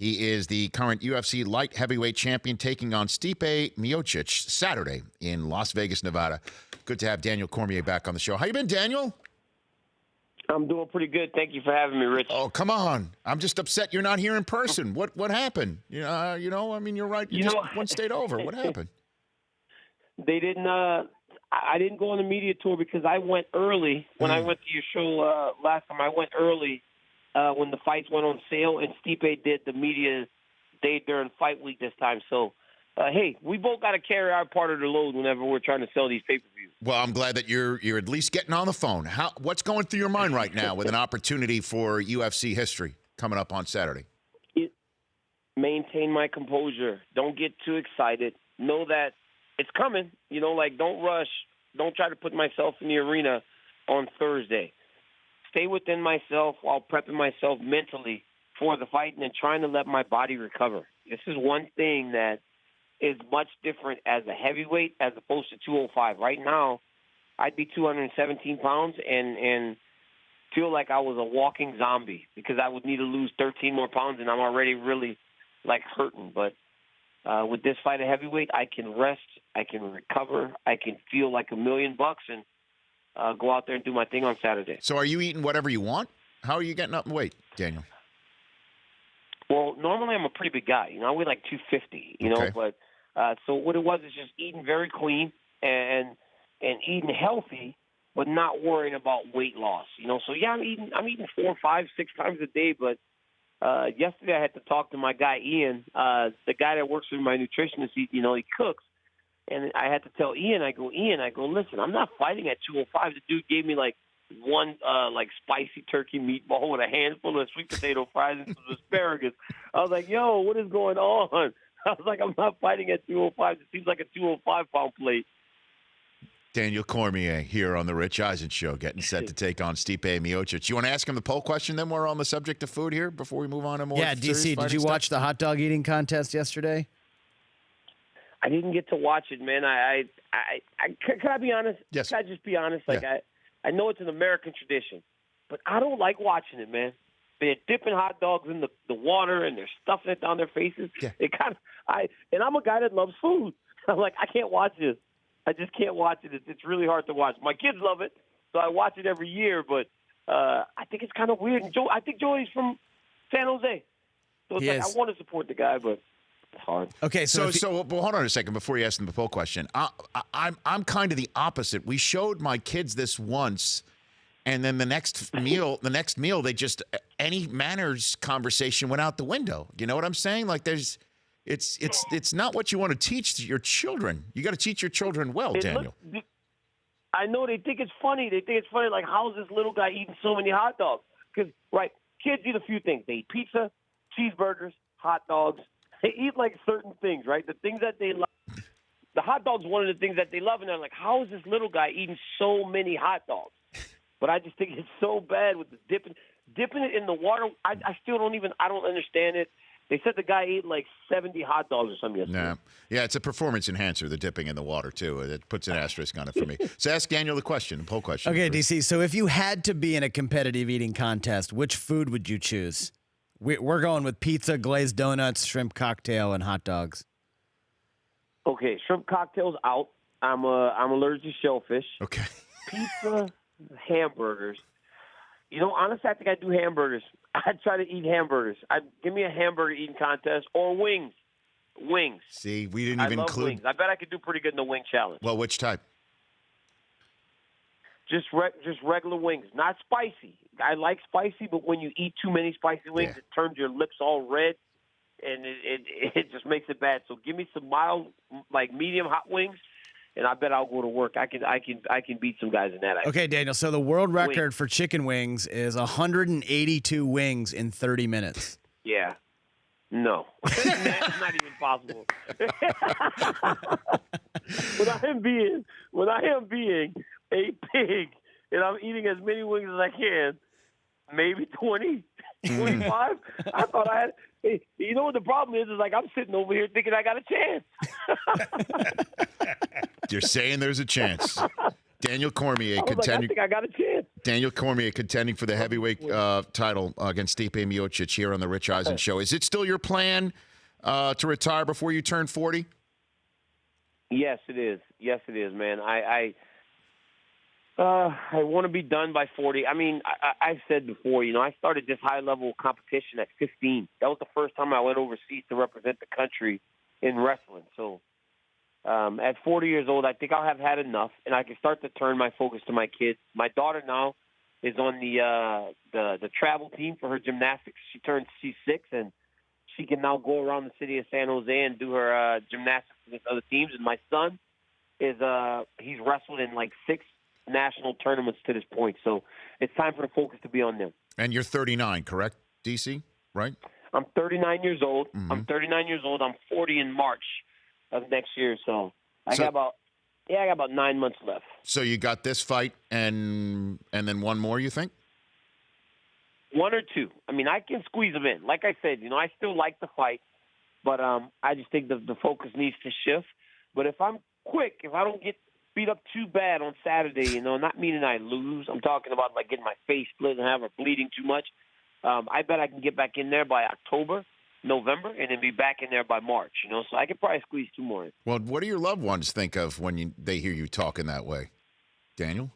He is the current UFC light heavyweight champion taking on Stipe Miocic Saturday in Las Vegas, Nevada. Good to have Daniel Cormier back on the show. How you been, Daniel? I'm doing pretty good. Thank you for having me, Rich. Oh, come on. I'm just upset you're not here in person. What happened? I mean, you're right. You just one state over. What happened? They didn't I didn't go on the media tour because I went early. When I went to your show last time, I went early when the fights went on sale, and Stipe did the media day during fight week this time. So, hey, we both got to carry our part of the load whenever we're trying to sell these pay-per-views. Well, I'm glad that you're at least getting on the phone. What's going through your mind right now with an opportunity for UFC history coming up on Saturday? Maintain my composure. Don't get too excited. Know that it's coming. Don't rush. Don't try to put myself in the arena on Thursday. Stay within myself while prepping myself mentally for the fight and then trying to let my body recover. This is one thing that is much different as a heavyweight as opposed to 205. Right now, I'd be 217 pounds and feel like I was a walking zombie because I would need to lose 13 more pounds, and I'm already really, hurting. But with this fight at heavyweight, I can rest, I can recover, I can feel like $1 million and go out there and do my thing on Saturday. So are you eating whatever you want? How are you getting up in weight, Daniel? Well, normally I'm a pretty big guy. I weigh like 250, Okay. But so what it was is just eating very clean and eating healthy, but not worrying about weight loss. So yeah, I'm eating 4, 5, 6 times a day. But yesterday I had to talk to my guy Ian, the guy that works with my nutritionist. He cooks, and I had to tell Ian, I go, listen, I'm not fighting at 205. The dude gave me one spicy turkey meatball with a handful of sweet potato fries and some asparagus. I was like, yo, what is going on? I was like, I'm not fighting at 205. It seems like a 205-pound plate. Daniel Cormier here on the Rich Eisen Show, getting set to take on Stipe Miocic. You want to ask him the poll question, then we're on the subject of food here before we move on to more DC, did you watch the hot dog eating contest yesterday? I didn't get to watch it, man. Can I be honest? Yes. Can I just be honest? Yeah. I know it's an American tradition, but I don't like watching it, man. They're dipping hot dogs in the water and they're stuffing it down their faces. Yeah. And I'm a guy that loves food. I'm like, I can't watch this. I just can't watch it. It's really hard to watch. My kids love it, so I watch it every year. But I think it's kind of weird. And I think Joey's from San Jose, so it's I want to support the guy, but it's hard. Okay, so hold on a second before you ask them the poll question. I'm kind of the opposite. We showed my kids this once, and then the next meal, they just any manners conversation went out the window. You know what I'm saying? It's not what you want to teach your children. You got to teach your children well, Daniel. I know they think it's funny. Like, how's this little guy eating so many hot dogs? Because, kids eat a few things. They eat pizza, cheeseburgers, hot dogs. They eat, certain things, right? The things that they love. The hot dog's one of the things that they love, and they're like, how is this little guy eating so many hot dogs? But I just think it's so bad with the dipping it in the water. I still don't understand it. They said the guy ate 70 hot dogs or something yesterday. No. Yeah, it's a performance enhancer, the dipping in the water, too. It puts an asterisk on it for me. So ask Daniel the poll question. Okay, DC, so if you had to be in a competitive eating contest, which food would you choose? We're going with pizza, glazed donuts, shrimp cocktail, and hot dogs. Okay, shrimp cocktail's out. I'm allergic to shellfish. Okay. Pizza, hamburgers. Honestly, I think I'd do hamburgers. I'd try to eat hamburgers. Give me a hamburger eating contest or wings. Wings. See, we didn't even include wings. I bet I could do pretty good in the wing challenge. Well, which type? Just regular wings, not spicy. I like spicy, but when you eat too many spicy wings, It turns your lips all red, and it just makes it bad. So give me some mild, medium hot wings, and I bet I'll go to work. I can beat some guys in that. Okay, Daniel. So the world record for chicken wings is 182 wings in 30 minutes. Yeah. No, that's not even possible. When I am being a pig and I'm eating as many wings as I can, maybe 20, 25. I thought I had. You know what the problem is? Is I'm sitting over here thinking I got a chance. You're saying there's a chance. Daniel Cormier I was like, I think I got a chance. Daniel Cormier contending for the heavyweight title against Stipe Miocic here on the Rich Eisen Show. Is it still your plan to retire before you turn 40? Yes, it is. Yes, it is, man. I want to be done by 40. I mean, I've said before, I started this high-level competition at 15. That was the first time I went overseas to represent the country in wrestling. So at 40 years old, I think I'll have had enough, and I can start to turn my focus to my kids. My daughter now is on the travel team for her gymnastics. She's 6, and she can now go around the city of San Jose and do her gymnastics with other teams. And my son is he's wrestled in like 6 national tournaments to this point. So it's time for the focus to be on them. And you're 39, correct, DC? Right? I'm 39 years old. Mm-hmm. I'm 39 years old. I'm 40 in March of next year. So I got about 9 months left. So you got this fight and then one more, you think? 1 or 2. I mean, I can squeeze them in. Like I said, I still like the fight, but I just think the focus needs to shift. But if I'm quick, if I don't get beat up too bad on Saturday, not meaning I lose. I'm talking about like getting my face split and have her bleeding too much. I bet I can get back in there by October, November, and then be back in there by March. So I could probably squeeze 2 more in. Well, what do your loved ones think of when they hear you talking that way, Daniel?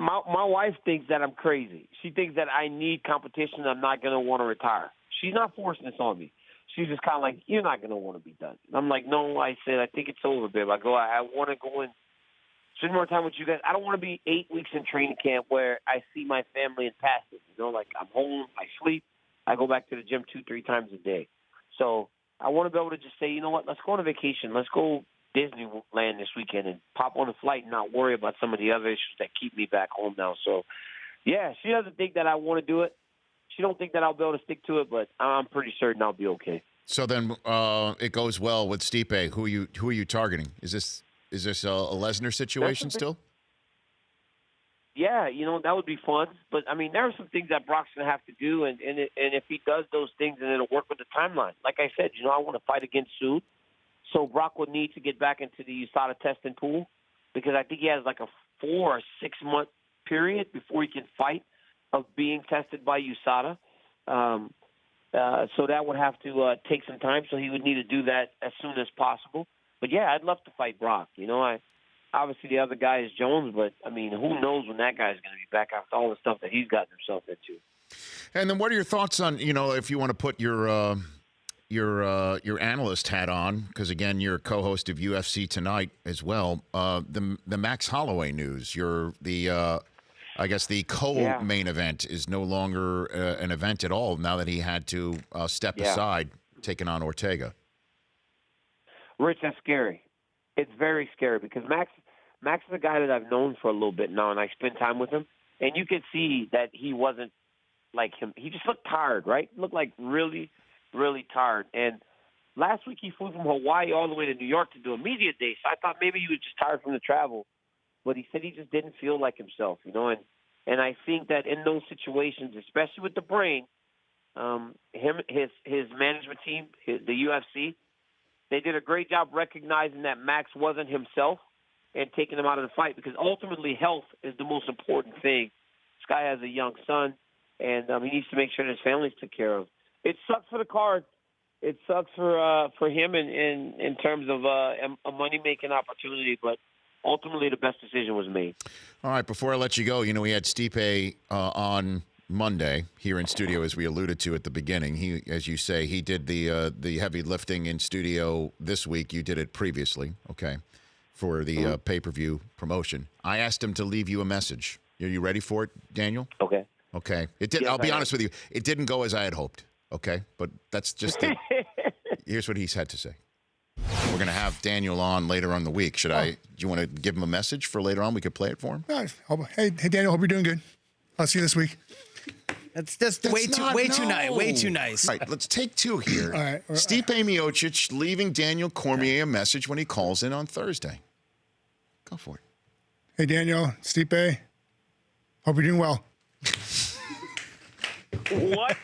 My wife thinks that I'm crazy. She thinks that I need competition. I'm not going to want to retire. She's not forcing this on me. She's just kind of like, you're not going to want to be done. And I'm like, no, I said, I think it's over, babe. I want to go and spend more time with you guys. I don't want to be 8 weeks in training camp where I see my family and pass it. Like I'm home, I sleep, I go back to the gym 2-3 times a day. So I want to be able to just say, you know what, let's go on a vacation. Let's go Disneyland this weekend and pop on a flight and not worry about some of the other issues that keep me back home now. So, yeah, she doesn't think that I want to do it. She don't think that I'll be able to stick to it, but I'm pretty certain I'll be okay. So then it goes well with Stipe. Who are you targeting? Is this a Lesnar situation still? Yeah, that would be fun. But, I mean, there are some things that Brock's going to have to do, and if he does those things, then it'll work with the timeline. Like I said, I want to fight again soon. So Brock would need to get back into the USADA testing pool because I think he has like a 4 or 6 month period before he can fight of being tested by USADA. So that would have to take some time. So he would need to do that as soon as possible. But, yeah, I'd love to fight Brock. Obviously the other guy is Jones, but, I mean, who knows when that guy's going to be back after all the stuff that he's gotten himself into. And then what are your thoughts on, if you want to put your analyst hat on, because again you're a co-host of UFC Tonight as well. The Max Holloway news. I guess the co-main event is no longer an event at all now that he had to step aside, taking on Ortega. Rich, that's scary. It's very scary because Max is a guy that I've known for a little bit now, and I spend time with him, and you could see that he wasn't like him. He just looked tired, right? Looked like really, really tired. And last week he flew from Hawaii all the way to New York to do a media day. So I thought maybe he was just tired from the travel. But he said he just didn't feel like himself, And I think that in those situations, especially with the brain, his management team, the UFC, they did a great job recognizing that Max wasn't himself and taking him out of the fight because ultimately health is the most important thing. This guy has a young son, and he needs to make sure that his family's taken care of. It sucks for the card. It sucks for him in terms of a money-making opportunity, but ultimately the best decision was made. All right, before I let you go, we had Stipe on Monday here in studio, as we alluded to at the beginning. He, as you say, he did the heavy lifting in studio this week. You did it previously, okay, for the pay-per-view promotion. I asked him to leave you a message. Are you ready for it, Daniel? Okay. Okay. It did. Yes, I'll be honest with you. It didn't go as I had hoped. Okay, but that's just it. Here's what he's had to say. We're going to have Daniel on later on the week. Do you want to give him a message for later on? We could play it for him. Hey, Daniel, hope you're doing good. I'll see you this week. That's way too nice. All right, let's take 2 here. All right. Stipe Miocic leaving Daniel Cormier a message when he calls in on Thursday. Go for it. Hey, Daniel, Stipe, hope you're doing well. What?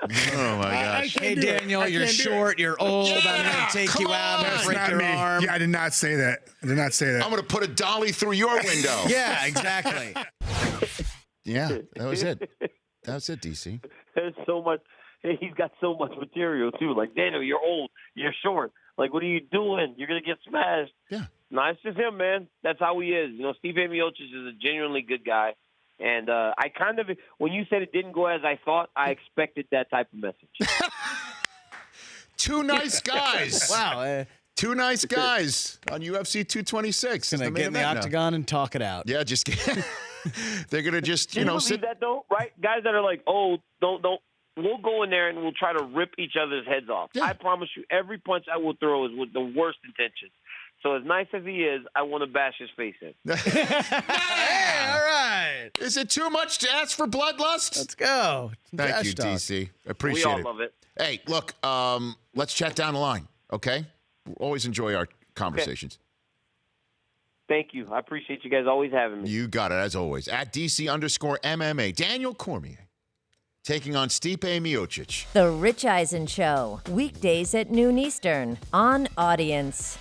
Oh my gosh. Hey, Daniel, you're short, you're old. I'm going to take you out and That's break not your me. arm. Yeah, I did not say that. I did not say that. I'm going to put a dolly through your window. Yeah, exactly. Yeah, that was it. That's it, DC. There's so much. He's got so much material too. Like, Daniel, you're old, you're short. Like, what are you doing? You're gonna get smashed. Yeah. No, it's just him, man. That's how he is. You know, Steve Miocic is a genuinely good guy. And I kind of, when you said it didn't go as I thought, I expected that type of message. Two nice guys. Wow. Two nice guys on UFC 226. Going to get in the octagon and talk it out. Yeah, just they're going to just, Can you believe sit. that though, right? Guys that are like, oh, don't. We'll go in there and we'll try to rip each other's heads off. Yeah. I promise you, every punch I will throw is with the worst intentions. So as nice as he is, I want to bash his face in. Hey, all right. Is it too much to ask for bloodlust? Let's go. Thank Trash you, talk. DC. We Appreciate all it. love it. Hey, look, let's chat down the line, okay? Always enjoy our conversations. Thank you. I appreciate you guys always having me. You got it, as always. At DC_MMA, Daniel Cormier taking on Stipe Miocic. The Rich Eisen Show, weekdays at noon Eastern on Audience.